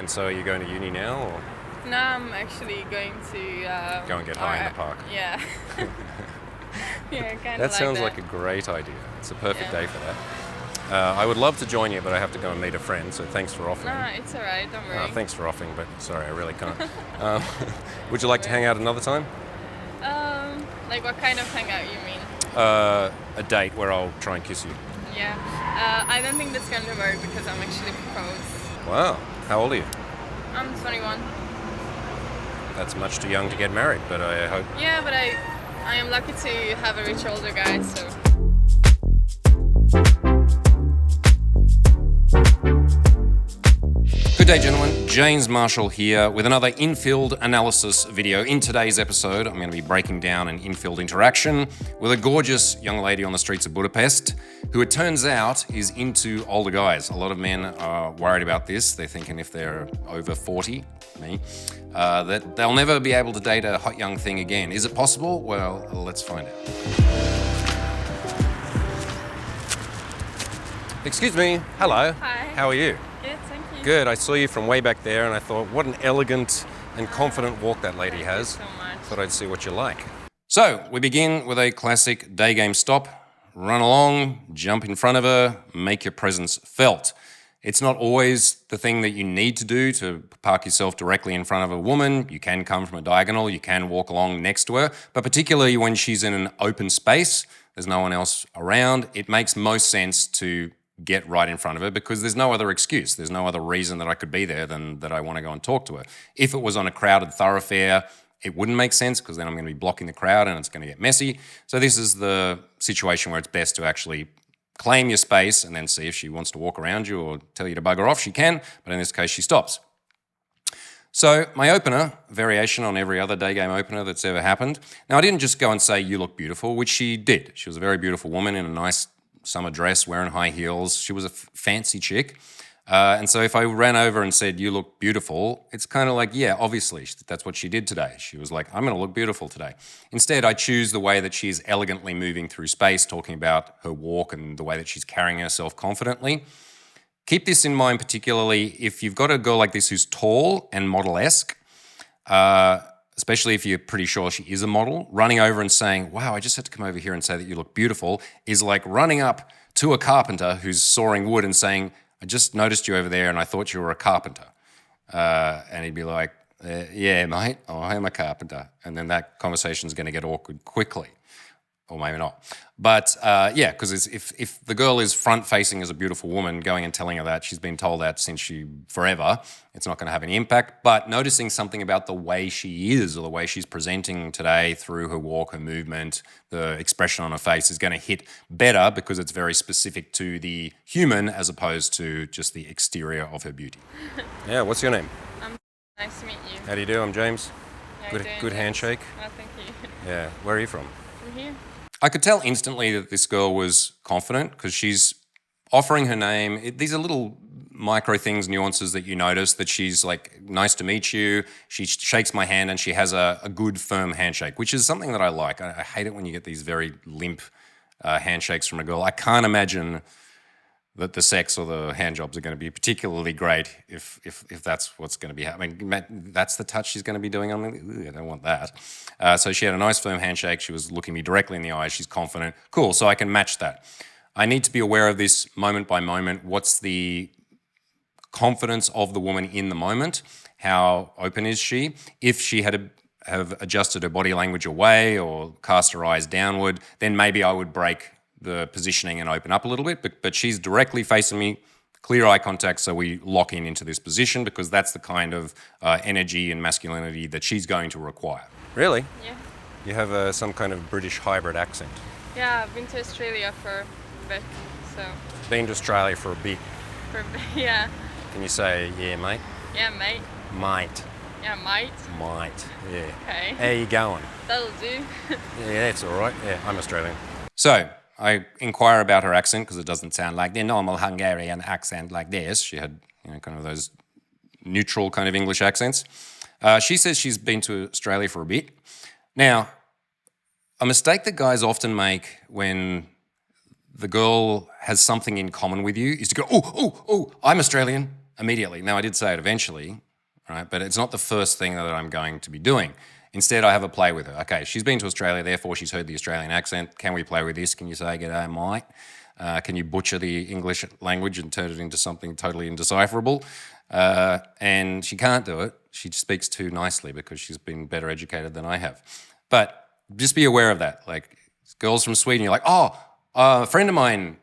And so are you going to uni now, or No, I'm actually going to go and get high in the park? Yeah. Yeah, kind of That sounds that. like a great idea. It's a perfect Yeah. day for that. I would love to join you, but I have to go and meet a friend, so thanks for offering. No, it's alright, don't worry. Thanks for offering, but sorry, I really can't. Would you like to worry. hang out another time? Like what kind of hangout you mean? A date where I'll try and kiss you. Yeah. I don't think that's going to work because I'm actually proposed. Wow. How old are you? I'm 21. That's much too young to get married, but I hope... Yeah, but I am lucky to have a rich older guy, so... Good day, gentlemen. James Marshall here with another infield analysis video. In today's episode, I'm going to be breaking down an infield interaction with a gorgeous young lady on the streets of Budapest who, it turns out, is into older guys. A lot of men are worried about this. They're thinking if they're over 40, me, that they'll never be able to date a hot young thing again. Is it possible? Well, let's find out. Excuse me. Hello. Hi. How are you? Good, thank you. Good. I saw you from way back there and I thought, what an elegant and confident walk that lady Thank has. you so much. Thought I'd see what you like. So, we begin with a classic day game stop. Run along, jump in front of her, make your presence felt. It's not always the thing that you need to do to park yourself directly in front of a woman. You can come from a diagonal, you can walk along next to her, but particularly when she's in an open space, there's no one else around, it makes most sense to get right in front of her because there's no other excuse. There's no other reason that I could be there than that I want to go and talk to her. If it was on a crowded thoroughfare, it wouldn't make sense because then I'm going to be blocking the crowd and it's going to get messy. So this is the situation where it's best to actually claim your space and then see if she wants to walk around you or tell you to bugger off, she can, but in this case she stops. So my opener, variation on every other day game opener that's ever happened. Now I didn't just go and say, you look beautiful, which she did. She was a very beautiful woman in a nice summer dress, wearing high heels. She was a fancy chick. And so if I ran over and said, you look beautiful, it's kind of like, yeah, obviously, that's what she did today. She was like, I'm going to look beautiful today. Instead, I choose the way that she's elegantly moving through space, talking about her walk and the way that she's carrying herself confidently. Keep this in mind, particularly if you've got a girl like this who's tall and model-esque, especially if you're pretty sure she is a model, running over and saying, wow, I just had to come over here and say that you look beautiful, is like running up to a carpenter who's sawing wood and saying, I just noticed you over there and I thought you were a carpenter. And he'd be like, yeah, mate, I am a carpenter. And then that conversation's going to get awkward quickly. Or maybe not. But yeah, because if the girl is front-facing as a beautiful woman, going and telling her that, she's been told that since forever, it's not going to have any impact. But noticing something about the way she is or the way she's presenting today through her walk, her movement, the expression on her face is going to hit better because it's very specific to the human as opposed to just the exterior of her beauty. Yeah, what's your name? Nice to meet you. How do you do? I'm James. Yeah, Good handshake. Oh, thank you. Yeah, where are you from? From here? I could tell instantly that this girl was confident because she's offering her name. These are little micro things, nuances that you notice, that she's like, nice to meet you. She shakes my hand and she has a good, firm handshake, which is something that I like. I hate it when you get these very limp handshakes from a girl. I can't imagine that the sex or the hand jobs are going to be particularly great if that's what's going to be happening. That's the touch she's going to be doing on me. I don't want that. So she had a nice firm handshake. She was looking me directly in the eyes. She's confident. Cool, so I can match that. I need to be aware of this moment by moment. What's the confidence of the woman in the moment? How open is she? If she had have adjusted her body language away or cast her eyes downward, then maybe I would break the positioning and open up a little bit, but she's directly facing me, clear eye contact, so we lock into this position because that's the kind of energy and masculinity that she's going to require. Really? Yeah. You have some kind of British hybrid accent. Yeah, I've been to Australia for a bit, so... Been to Australia for a bit. Yeah. Can you say, yeah, mate? Yeah, mate. Mate. Yeah, mate. Mate, yeah. Okay. How you going? That'll do. Yeah, that's all right. Yeah, I'm Australian. So, I inquire about her accent because it doesn't sound like the normal Hungarian accent like this. She had, kind of those neutral kind of English accents. She says she's been to Australia for a bit. Now, a mistake that guys often make when the girl has something in common with you is to go, oh, I'm Australian. immediately. Now, I did say it eventually, right? But it's not the first thing that I'm going to be doing. Instead, I have a play with her. Okay, she's been to Australia, therefore she's heard the Australian accent. Can we play with this? Can you say, "G'day, mate"? Can you butcher the English language and turn it into something totally indecipherable? And she can't do it. She speaks too nicely because she's been better educated than I have. But just be aware of that. Like, girls from Sweden, you're like, oh, a friend of mine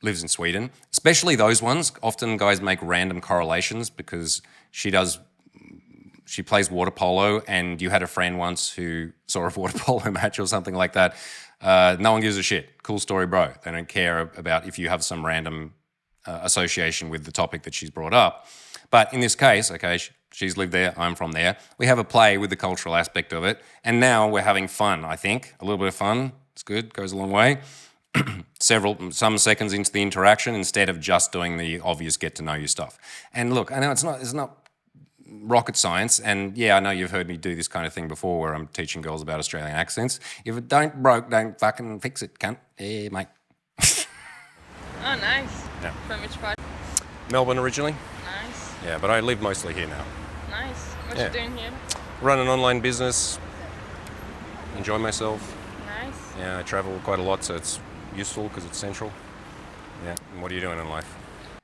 lives in Sweden, especially those ones. Often guys make random correlations because she plays water polo, and you had a friend once who saw a water polo match or something like that. No one gives a shit. Cool story, bro. They don't care about if you have some random association with the topic that she's brought up. But in this case, okay, she's lived there, I'm from there. We have a play with the cultural aspect of it, and now we're having fun, I think. A little bit of fun, it's good, goes a long way. Some seconds into the interaction instead of just doing the obvious get to know you stuff. And look, I know it's not rocket science, and yeah, I know you've heard me do this kind of thing before where I'm teaching girls about Australian accents. If it don't broke, don't fucking fix it, cunt. Yeah, mate. Oh, nice. Yeah. From which part? Melbourne originally. Nice. Yeah, but I live mostly here now. Nice. What Yeah. you doing here? Run an online business, enjoy myself. Nice. Yeah, I travel quite a lot, so it's useful because it's central. Yeah, and what are you doing in life?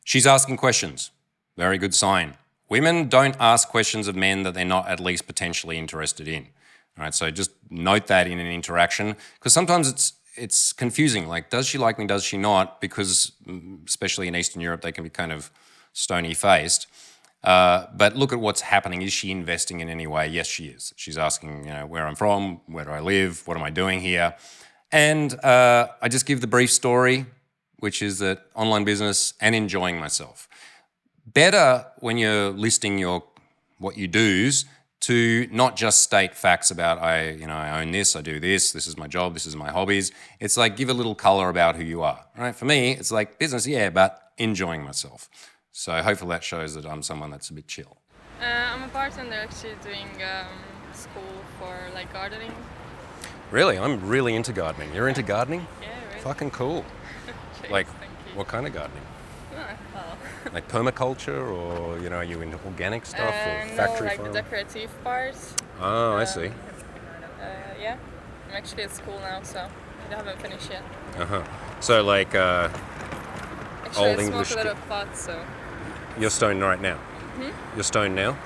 She's asking questions. Very good sign. Women don't ask questions of men that they're not at least potentially interested in. All right, so just note that in an interaction, because sometimes it's confusing. Like, does she like me? Does she not? Because especially in Eastern Europe, they can be kind of stony-faced. But look at what's happening. Is she investing in any way? Yes, she is. She's asking, where I'm from, where do I live, what am I doing here? And I just give the brief story, which is that online business and enjoying myself. Better when you're listing what you do's to not just state facts about I own this, I do this is my job, this is my hobbies. It's like give a little color about who you are. Right? For me, it's like business, yeah, but enjoying myself. So hopefully that shows that I'm someone that's a bit chill. I'm a bartender actually doing school for like gardening. Really? I'm really into gardening. You're into gardening? Yeah, right. Fucking cool. Thanks, Like, thank you. what kind of gardening? Well, Like permaculture, or are you into organic stuff or factory no, like farm? the decorative parts. Oh, I see. Yeah, I'm actually at school now, so I haven't finished yet. So like Actually, Old I English smoke a lot of pot, so you're stoned right now. You're stoned now.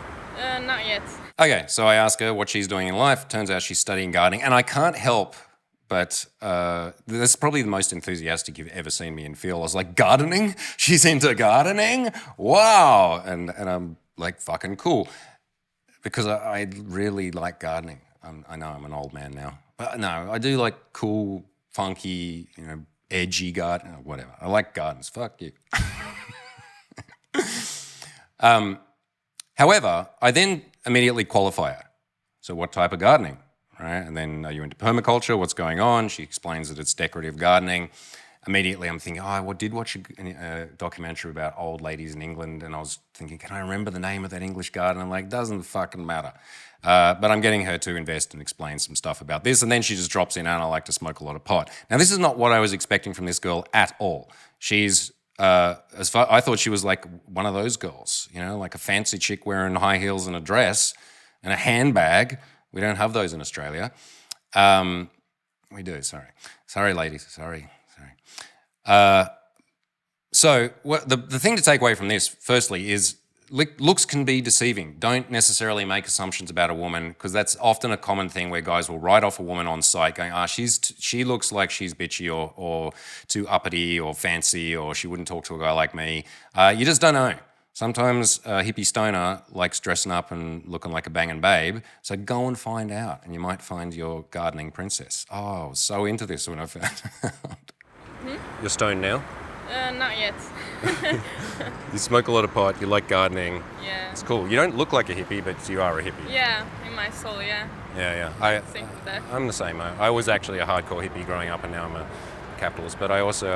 not yet. Okay, so I ask her what she's doing in life. Turns out she's studying gardening, and I can't help but that's probably the most enthusiastic you've ever seen me in feel. I was like, gardening? She's into gardening? Wow! And I'm like, fucking cool. Because I really like gardening. I know I'm an old man now. But no, I do like cool, funky, edgy garden, whatever. I like gardens. Fuck you. However, I then immediately qualify her. So what type of gardening? Right? And then, are you into permaculture? What's going on? She explains that it's decorative gardening. Immediately I'm thinking, I did watch a documentary about old ladies in England, and I was thinking, can I remember the name of that English garden? I'm like, doesn't fucking matter. But I'm getting her to invest and explain some stuff about this, and then she just drops in, and I like to smoke a lot of pot. Now, this is not what I was expecting from this girl at all. She's, I thought she was like one of those girls, like a fancy chick wearing high heels and a dress and a handbag. We don't have those in Australia. We do, sorry. Sorry, ladies, sorry. So the thing to take away from this, firstly, is looks can be deceiving. Don't necessarily make assumptions about a woman, because that's often a common thing where guys will write off a woman on sight going, she looks like she's bitchy or too uppity or fancy, or she wouldn't talk to a guy like me. You just don't know. Sometimes a hippie stoner likes dressing up and looking like a banging babe, so go and find out, and you might find your gardening princess. Oh, I was so into this when I found out. You're stoned now? Not yet. You smoke a lot of pot, you like gardening. Yeah. It's cool. You don't look like a hippie, but you are a hippie. Yeah, in my soul, yeah. Yeah. I think that. I'm the same. I was actually a hardcore hippie growing up, and now I'm a capitalist. But I also,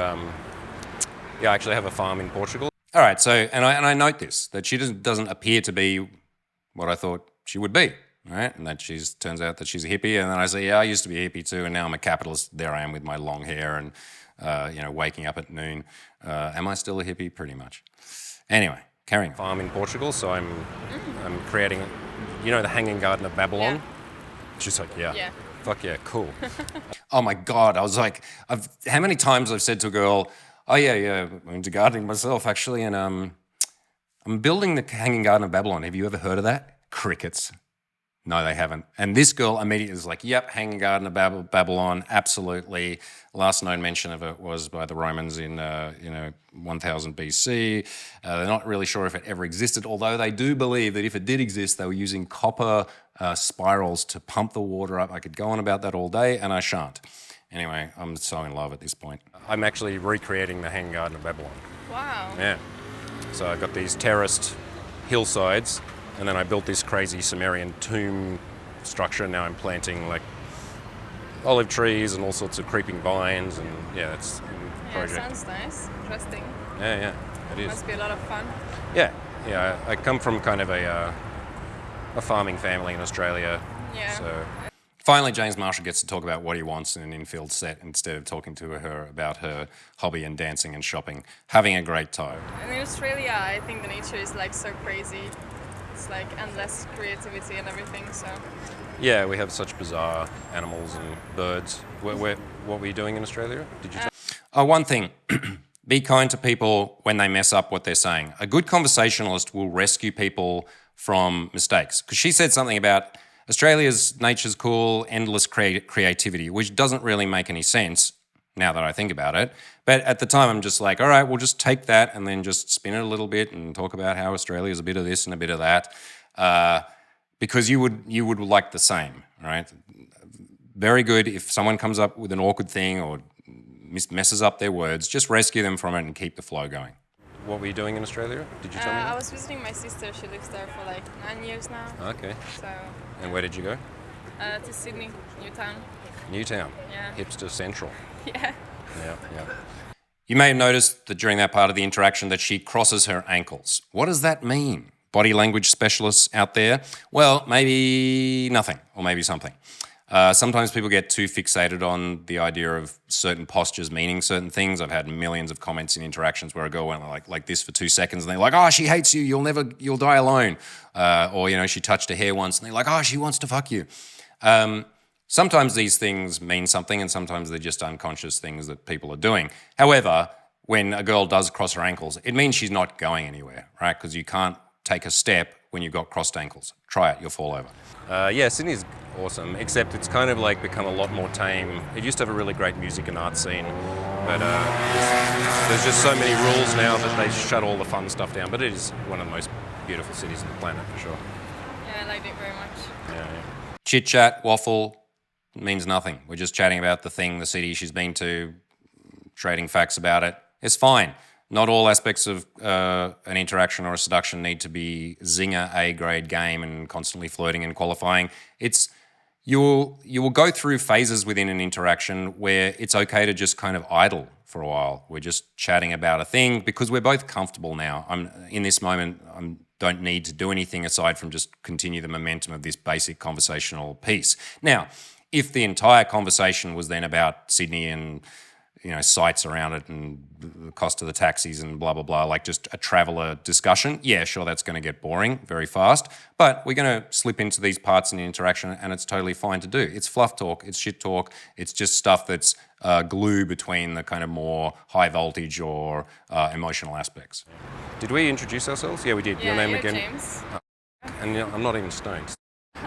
I actually have a farm in Portugal. All right, so, and I note this, that she doesn't appear to be what I thought she would be, right? And that turns out that she's a hippie, and then I say, yeah, I used to be a hippie too, and now I'm a capitalist. There I am with my long hair and, waking up at noon. Am I still a hippie? Pretty much. Anyway, carrying. Farm in Portugal, so I'm creating, the Hanging Garden of Babylon. Yeah. She's like, yeah. Yeah. Fuck yeah, cool. Oh my God, I was like, how many times I've said to a girl, oh yeah, I'm into gardening myself actually, and I'm building the Hanging Garden of Babylon. Have you ever heard of that? Crickets. No, they haven't. And this girl immediately was like, yep, Hanging Garden of Babylon, absolutely. Last known mention of it was by the Romans in 1000 BC. They're not really sure if it ever existed, although they do believe that if it did exist, they were using copper spirals to pump the water up. I could go on about that all day, and I shan't. Anyway, I'm so in love at this point. I'm actually recreating the Hanging Garden of Babylon. Wow. Yeah. So I got these terraced hillsides, and then I built this crazy Sumerian tomb structure. Now I'm planting like olive trees and all sorts of creeping vines, and yeah, it's a project. Sounds nice. Interesting. Yeah, it is. Must be a lot of fun. Yeah. I come from kind of a farming family in Australia. Yeah. So Finally, James Marshall gets to talk about what he wants in an infield set instead of talking to her about her hobby and dancing and shopping, having a great time. And in Australia, I think the nature is like so crazy. It's like endless creativity and everything. So yeah, we have such bizarre animals and birds. What were you doing in Australia? Did you? One thing, be kind to people when they mess up what they're saying. A good conversationalist will rescue people from mistakes. Because she said something about Australia's nature's cool, endless creativity, which doesn't really make any sense now that I think about it. But at the time, I'm just like, all right, we'll just take that and then just spin it a little bit and talk about how Australia's a bit of this and a bit of that, because you would like the same, right? Very good if someone comes up with an awkward thing or messes up their words, just rescue them from it and keep the flow going. What were you doing in Australia? Did you tell me? I was visiting my sister. She lives there for like 9 years now. Okay. So And where did you go? to Sydney, Newtown. Newtown. Yeah. Hipster Central. Yeah. Yeah. You may have noticed that during that part of the interaction that she crosses her ankles. What does that mean? Body language specialists out there? Well, maybe nothing, or maybe something. Sometimes people get too fixated on the idea of certain postures meaning certain things. I've had millions of comments in interactions where a girl went like this for 2 seconds and they're like, oh, she hates you, you'll die alone. Or, she touched her hair once and they're like, oh, she wants to fuck you. Sometimes these things mean something and sometimes they're just unconscious things that people are doing. However, when a girl does cross her ankles, it means she's not going anywhere, right? Because you can't take a step when you've got crossed ankles. Try it, you'll fall over. Yeah, Sydney's awesome, except it's kind of like become a lot more tame. It used to have a really great music and art scene, but there's just so many rules now that they shut all the fun stuff down. But it is one of the most beautiful cities on the planet, for sure. Yeah, I liked it very much. Yeah. Chit-chat, waffle, means nothing. We're just chatting about the thing, the city she's been to, trading facts about it. It's fine. Not all aspects of an interaction or a seduction need to be zinger A-grade game and constantly flirting and qualifying. You will go through phases within an interaction where it's okay to just kind of idle for a while. We're just chatting about a thing because we're both comfortable now. I'm in this moment. I don't need to do anything aside from just continue the momentum of this basic conversational piece. Now, if the entire conversation was then about Sydney and sights around it and the cost of the taxis and blah, blah, blah, like just a traveller discussion, yeah, sure, that's going to get boring very fast. But we're going to slip into these parts in the interaction and it's totally fine to do. It's fluff talk, it's shit talk, it's just stuff that's glue between the kind of more high voltage or emotional aspects. Did we introduce ourselves? Yeah, we did. Yeah, Your name you're again? James. And I'm not even stoned.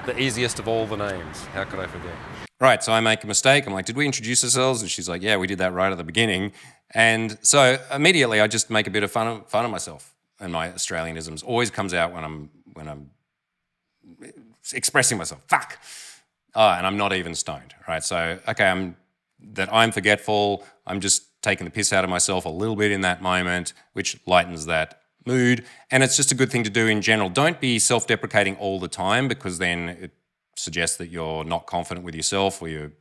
The easiest of all the names. How could I forget? Right, so I make a mistake. I'm like, did we introduce ourselves? And she's like, yeah, we did that right at the beginning. And so immediately I just make a bit of fun of myself. And my Australianisms always comes out when I'm expressing myself. Fuck. And I'm not even stoned, right? So, okay, I'm forgetful. I'm just taking the piss out of myself a little bit in that moment, which lightens that mood. And it's just a good thing to do in general. Don't be self-deprecating all the time because then it suggests that you're not confident with yourself or you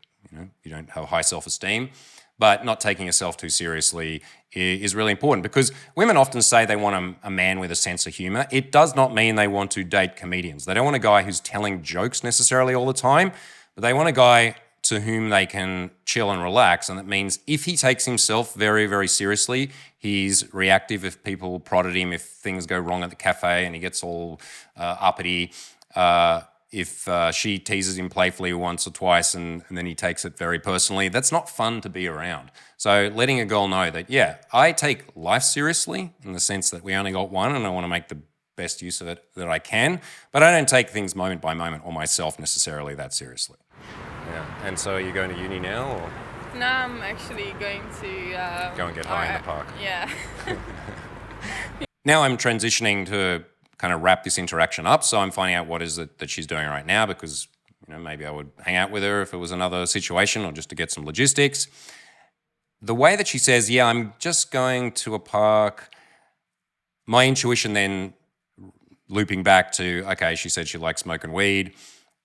don't have high self-esteem. But not taking yourself too seriously is really important because women often say they want a man with a sense of humour. It does not mean they want to date comedians. They don't want a guy who's telling jokes necessarily all the time, but they want a guy to whom they can chill and relax. And that means if he takes himself very, very seriously, he's reactive if people prod at him, if things go wrong at the cafe and he gets all uppity. If she teases him playfully once or twice and then he takes it very personally, that's not fun to be around. So letting a girl know that, yeah, I take life seriously in the sense that we only got one and I want to make the best use of it that I can, but I don't take things moment by moment or myself necessarily that seriously. Yeah. And so are you going to uni now, or No, I'm actually going to go and get high in the park? Yeah. Now I'm transitioning to kind of wrap this interaction up. So I'm finding out what is it that she's doing right now because, maybe I would hang out with her if it was another situation or just to get some logistics. The way that she says, yeah, I'm just going to a park, my intuition then looping back to, okay, she said she likes smoking weed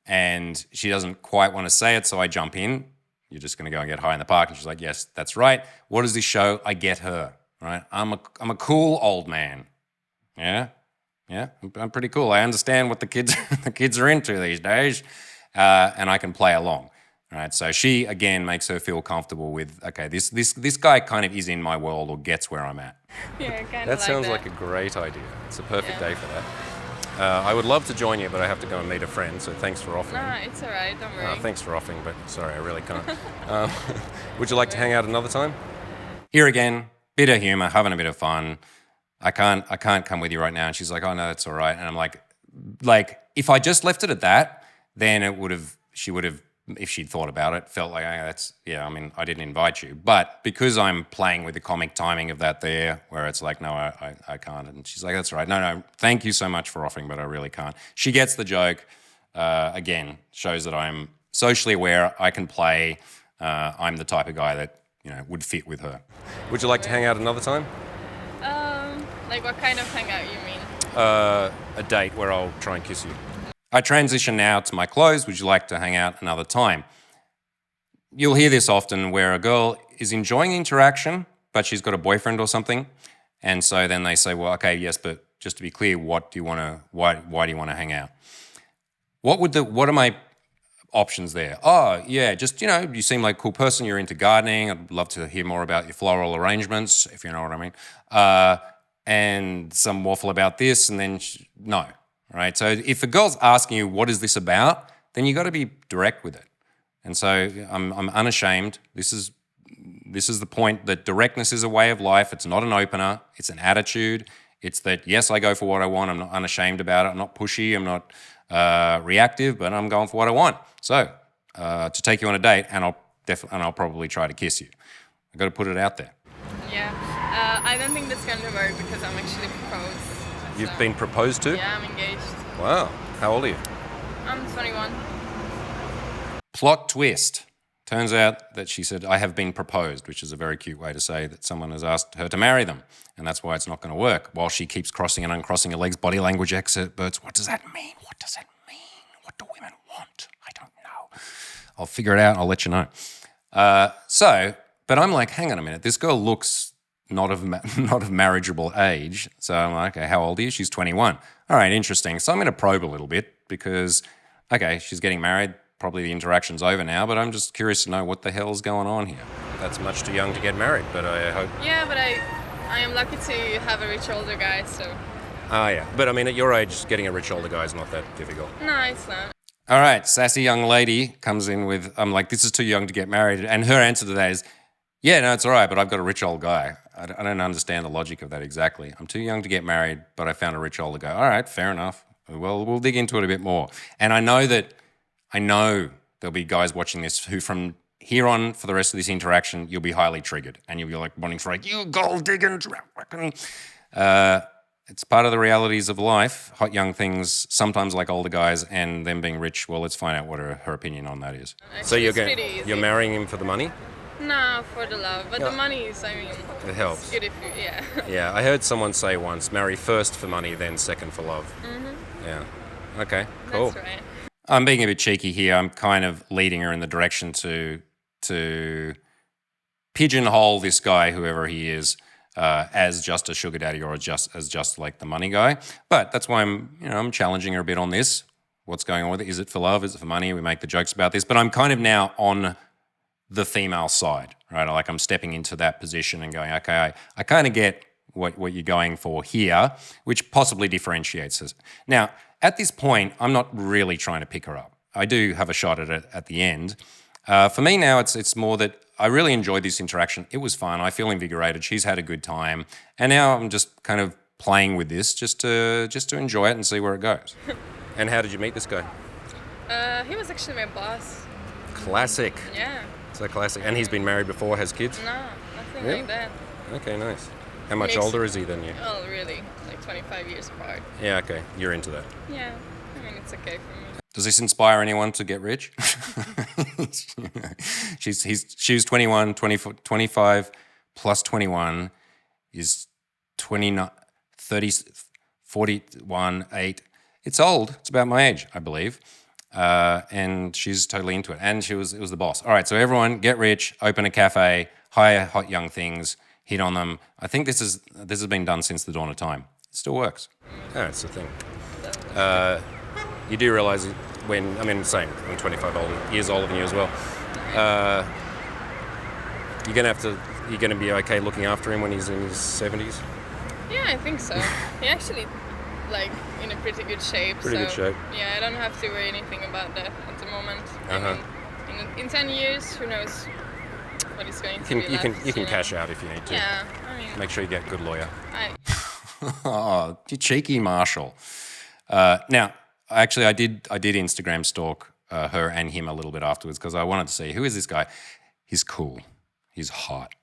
and she doesn't quite want to say it, so I jump in. You're just going to go and get high in the park. And she's like, yes, that's right. What does this show? I get her, right? I'm a cool old man. Yeah? Yeah, I'm pretty cool. I understand what the kids are into these days, and I can play along. Right, so she again makes her feel comfortable with, okay, this guy kind of is in my world or gets where I'm at. Yeah, kind of That sounds like a great idea. It's a perfect day for that. I would love to join you, but I have to go and meet a friend, so thanks for offering. No, it's alright, don't worry. Thanks for offering, but sorry, I really can't. Would you like to hang out another time? Here again, bit of humor, having a bit of fun. I can't come with you right now. And she's like, oh no, it's all right. And I'm like, if I just left it at that, then she would have, if she'd thought about it, felt like, I didn't invite you. But because I'm playing with the comic timing of that there, where it's like, no, I can't. And she's like, that's all right. No, thank you so much for offering, but I really can't. She gets the joke. Again, shows that I'm socially aware. I can play. I'm the type of guy that, would fit with her. Would you like to hang out another time? Like what kind of hangout you mean? A date where I'll try and kiss you. I transition now to my close. Would you like to hang out another time? You'll hear this often where a girl is enjoying interaction, but she's got a boyfriend or something. And so then they say, well, okay, yes, but just to be clear, why do you want to hang out? What are my options there? Oh, yeah, just, you seem like a cool person. You're into gardening. I'd love to hear more about your floral arrangements, if you know what I mean. And some waffle about this, and then no, right? So if a girl's asking you, what is this about, then you got to be direct with it. And so I'm unashamed. This is the point that directness is a way of life. It's not an opener. It's an attitude. It's that, yes, I go for what I want. I'm not unashamed about it. I'm not pushy. I'm not reactive, but I'm going for what I want. So to take you on a date, and I'll probably try to kiss you. I've got to put it out there. Yeah. I don't think that's going to work because I'm actually proposed. You've been proposed to? Yeah, I'm engaged. Wow. How old are you? I'm 21. Plot twist. Turns out that she said, I have been proposed, which is a very cute way to say that someone has asked her to marry them. And that's why it's not going to work. While she keeps crossing and uncrossing her legs, body language experts, what does that mean? What does it mean? What do women want? I don't know. I'll figure it out. I'll let you know. But I'm like, hang on a minute. This girl looks not of marriageable age. So I'm like, okay, how old are you? She's 21. All right, interesting. So I'm going to probe a little bit because, okay, she's getting married. Probably the interaction's over now, but I'm just curious to know what the hell's going on here. That's much too young to get married, but I hope... Yeah, but I am lucky to have a rich older guy, so... Yeah. But I mean, at your age, getting a rich older guy is not that difficult. No, it's not. All right, sassy young lady comes in with, I'm like, this is too young to get married. And her answer to that is, yeah, no, it's all right, but I've got a rich old guy. I don't understand the logic of that exactly. I'm too young to get married, but I found a rich older guy. All right, fair enough. Well, we'll dig into it a bit more. And I know there'll be guys watching this who from here on for the rest of this interaction, you'll be highly triggered and you'll be like wanting to like, you gold digging. It's part of the realities of life. Hot young things, sometimes like older guys and them being rich. Well, let's find out what her opinion on that is. Actually, So you're marrying him for the money? No, for the love. But Yeah. the money is, It helps. It's good if you, yeah. Yeah, I heard someone say once, marry first for money, then second for love. Mm-hmm. Yeah. Okay, cool. That's right. I'm being a bit cheeky here. I'm kind of leading her in the direction to pigeonhole this guy, whoever he is, as just a sugar daddy or as just like the money guy. But that's why I'm challenging her a bit on this. What's going on with it? Is it for love? Is it for money? We make the jokes about this. But I'm kind of now on the female side, right? Like I'm stepping into that position and going, okay, I kind of get what you're going for here, which possibly differentiates us. Now, at this point, I'm not really trying to pick her up. I do have a shot at it at the end. For me now, it's more that I really enjoyed this interaction. It was fun. I feel invigorated. She's had a good time. And now I'm just kind of playing with this just to enjoy it and see where it goes. And how did you meet this guy? He was actually my boss. Classic. Yeah. So classic. And he's been married before, has kids? No, nothing Really? like that. Okay, nice. How much Makes- older is he than you? Oh, really? Like 25 years apart. Yeah, okay. You're into that. Yeah. I mean, it's okay for me. Does this inspire anyone to get rich? She was 21, 24, 25 plus 21 is 29, 30, 41, 8. It's old. It's about my age, I believe. And she's totally into it. And it was the boss. All right, so everyone get rich, open a cafe, hire hot young things, hit on them. I think this has been done since the dawn of time. It still works. Oh, it's the thing. You do realise when, I mean, same, I'm 25 years older than you as well. You're gonna be okay looking after him when he's in his 70s? Yeah, I think so. He actually, like, in a pretty good shape. Pretty good shape. Yeah, I don't have to worry anything about that at the moment. Uh-huh. I mean, in 10 years, who knows what is going to be You can left, know? cash out if you need to. Yeah, I mean, Make sure you get a good lawyer. Oh, you cheeky Marshall. Now, actually, I did Instagram stalk her and him a little bit afterwards because I wanted to see who is this guy. He's cool. He's hot.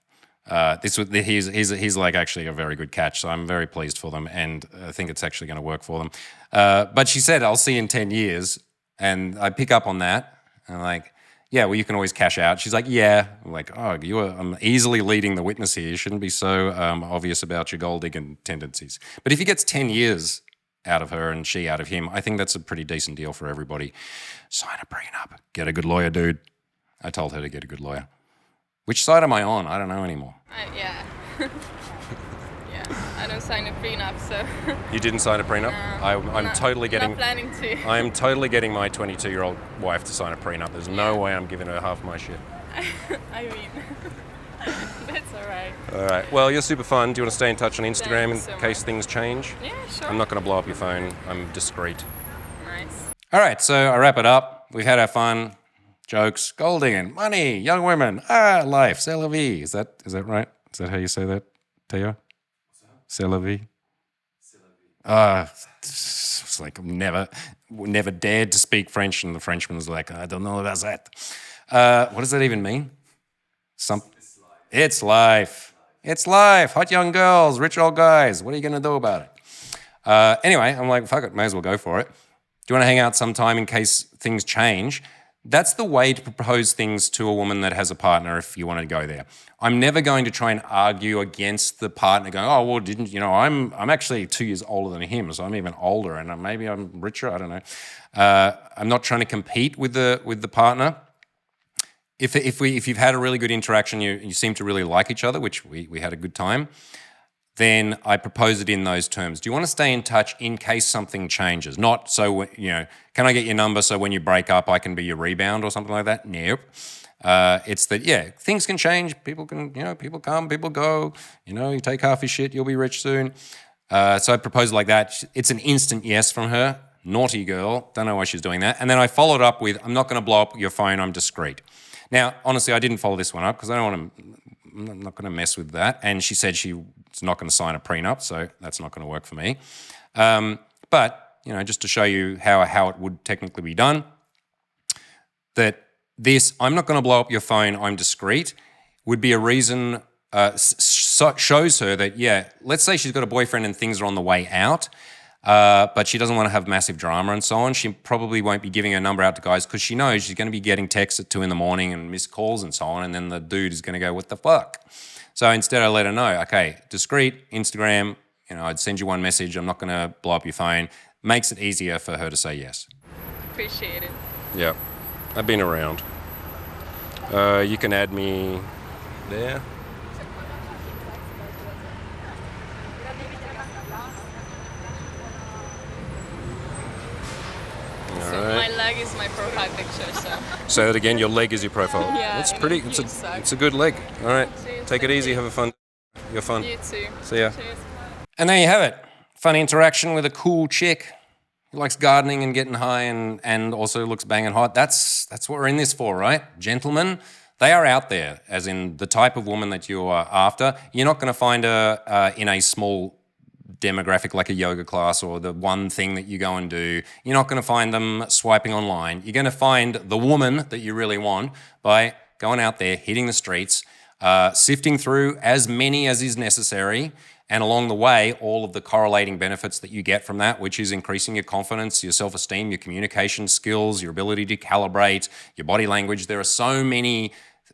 He's like actually a very good catch, so I'm very pleased for them, and I think it's actually going to work for them. But she said, "I'll see you in 10 years," and I pick up on that. And I'm like, "Yeah, well, you can always cash out." She's like, "Yeah." I'm like, "Oh, I'm easily leading the witness here. You shouldn't be so obvious about your gold digging tendencies." But if he gets 10 years out of her and she out of him, I think that's a pretty decent deal for everybody. Sign a prenup. Get a good lawyer, dude. I told her to get a good lawyer. Which side am I on? I don't know anymore. yeah. Yeah, I don't sign a prenup, so You didn't sign a prenup? No, I'm not- totally getting... not planning to. I'm totally getting my 22-year-old wife to sign a prenup. There's no way I'm giving her half my shit. I mean, that's all right. All right. Well, you're super fun. Do you want to stay in touch on Instagram Thanks in so case much. things change? Yeah, sure. I'm not going to blow up your phone. I'm discreet. Nice. All right, so I wrap it up. We've had our fun, jokes, gold digging, money, young women, life, c'est la vie. Is that right? Is that how you say that, Teo? C'est la vie? It's like I've never dared to speak French, and the Frenchman was like, I don't know about that. What does that even mean? It's life. It's life. Hot young girls, rich old guys. What are you going to do about it? Anyway, I'm like, fuck it, may as well go for it. Do you want to hang out sometime in case things change? That's the way to propose things to a woman that has a partner if you want to go there. I'm never going to try and argue against the partner going, oh, well, I'm actually 2 years older than him, so I'm even older and maybe I'm richer, I don't know. I'm not trying to compete with the partner. If you've had a really good interaction, you seem to really like each other, which we had a good time, then I propose it in those terms. Do you want to stay in touch in case something changes? Not so, can I get your number so when you break up I can be your rebound or something like that? Nope. It's that, things can change. People can, people come, people go. You take half your shit, you'll be rich soon. So I propose it like that. It's an instant yes from her. Naughty girl. Don't know why she's doing that. And then I followed up with, I'm not going to blow up your phone, I'm discreet. Now, honestly, I didn't follow this one up because I'm not going to mess with that. And she said she's not going to sign a prenup, so that's not going to work for me. But, just to show you how it would technically be done, that this, I'm not going to blow up your phone, I'm discreet, would be a reason, shows her that, let's say she's got a boyfriend and things are on the way out, but she doesn't want to have massive drama and so on. She probably won't be giving her number out to guys because she knows she's going to be getting texts at 2 a.m. and missed calls and so on, and then the dude is going to go, what the fuck? So instead I let her know, okay, discreet, Instagram, I'd send you one message, I'm not going to blow up your phone. Makes it easier for her to say yes. Appreciate it. Yeah. I've been around. You can add me there. So my leg is my profile picture, so. Say that again. Your leg is your profile. Yeah, That's in a pretty. huge sack. It's a good leg. All right. Cheers, Take it thank easy. you. Have a fun. You're fun. You too. See ya. Cheers. And there you have it. Fun interaction with a cool chick who likes gardening and getting high and also looks banging hot. That's what we're in this for, right? Gentlemen, they are out there, as in the type of woman that you are after. You're not going to find her in a small demographic like a yoga class or the one thing that you go and do. You're not going to find them swiping online. You're going to find the woman that you really want by going out there, hitting the streets, sifting through as many as is necessary, and along the way, all of the correlating benefits that you get from that, which is increasing your confidence, your self-esteem, your communication skills, your ability to calibrate, your body language. There are so many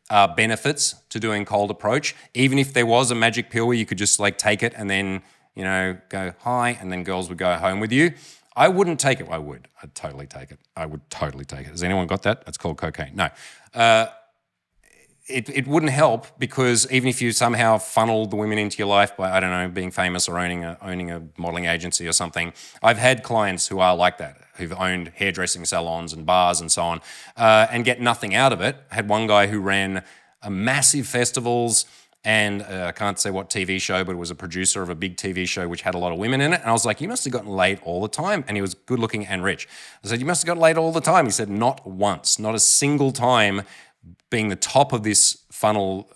benefits to doing cold approach. Even if there was a magic pill where you could just like take it and then, you know, go hi, and then girls would go home with you. I wouldn't take it. I'd totally take it. I would totally take it. Has anyone got that? That's called cocaine. No. It wouldn't help, because even if you somehow funneled the women into your life by, I don't know, being famous or owning a modeling agency or something. I've had clients who are like that, who've owned hairdressing salons and bars and so on, and get nothing out of it. I had one guy who ran massive festivals and I can't say what TV show, but it was a producer of a big TV show which had a lot of women in it. And I was like, you must have gotten laid all the time. And he was good looking and rich. I said, you must have gotten laid all the time. He said, not once, not a single time, being the top of this funnel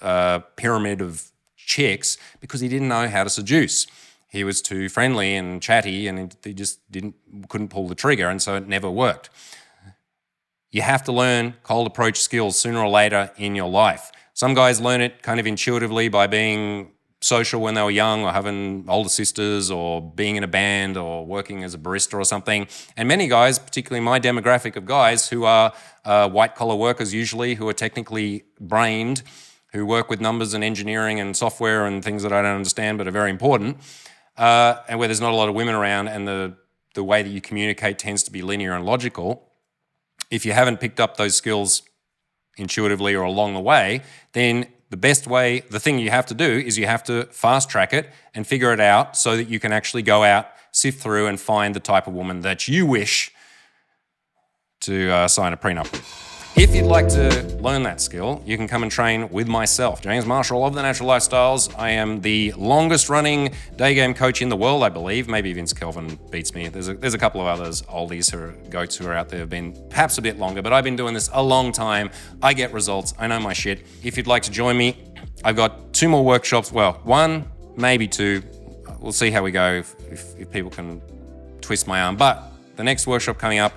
pyramid of chicks, because he didn't know how to seduce. He was too friendly and chatty, and he just couldn't pull the trigger, and so it never worked. You have to learn cold approach skills sooner or later in your life. Some guys learn it kind of intuitively by being social when they were young, or having older sisters, or being in a band, or working as a barista or something. And many guys, particularly my demographic of guys who are white-collar workers usually, who are technically brained, who work with numbers and engineering and software and things that I don't understand but are very important, and where there's not a lot of women around, and the way that you communicate tends to be linear and logical. If you haven't picked up those skills intuitively or along the way, then the best way, the thing you have to do is you have to fast track it and figure it out so that you can actually go out, sift through, and find the type of woman that you wish to sign a prenup with. If you'd like to learn that skill, you can come and train with myself, James Marshall of The Natural Lifestyles. I am the longest running day game coach in the world, I believe. Maybe Vince Kelvin beats me. There's a couple of others, oldies who are goats who are out there, have been perhaps a bit longer, but I've been doing this a long time. I get results. I know my shit. If you'd like to join me, I've got 2 more workshops. Well, 1, maybe 2. We'll see how we go if people can twist my arm. But the next workshop coming up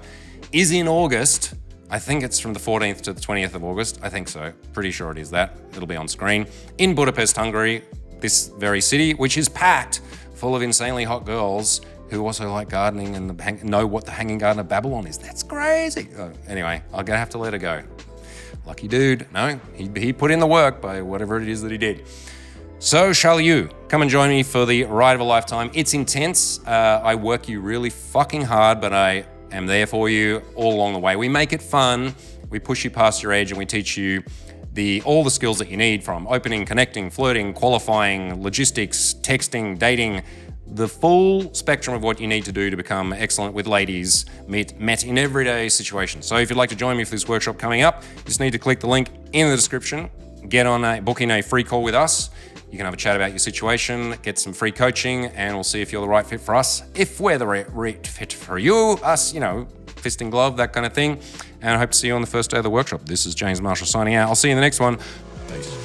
is in August. I think it's from the 14th to the 20th of August. I think so. Pretty sure it is that. It'll be on screen. In Budapest, Hungary, this very city, which is packed full of insanely hot girls who also like gardening and know what the Hanging Garden of Babylon is. That's crazy. Anyway, I'm going to have to let her go. Lucky dude. No, he put in the work by whatever it is that he did. So shall you. Come and join me for the ride of a lifetime. It's intense. I work you really fucking hard, but I am there for you all along the way. We make it fun, we push you past your edge, and we teach you all the skills that you need, from opening, connecting, flirting, qualifying, logistics, texting, dating, the full spectrum of what you need to do to become excellent with ladies met in everyday situations. So if you'd like to join me for this workshop coming up, you just need to click the link in the description, book in a free call with us. You can have a chat about your situation, get some free coaching, and we'll see if you're the right fit for us. If we're the right fit for you, us, fist and glove, that kind of thing. And I hope to see you on the first day of the workshop. This is James Marshall signing out. I'll see you in the next one. Peace.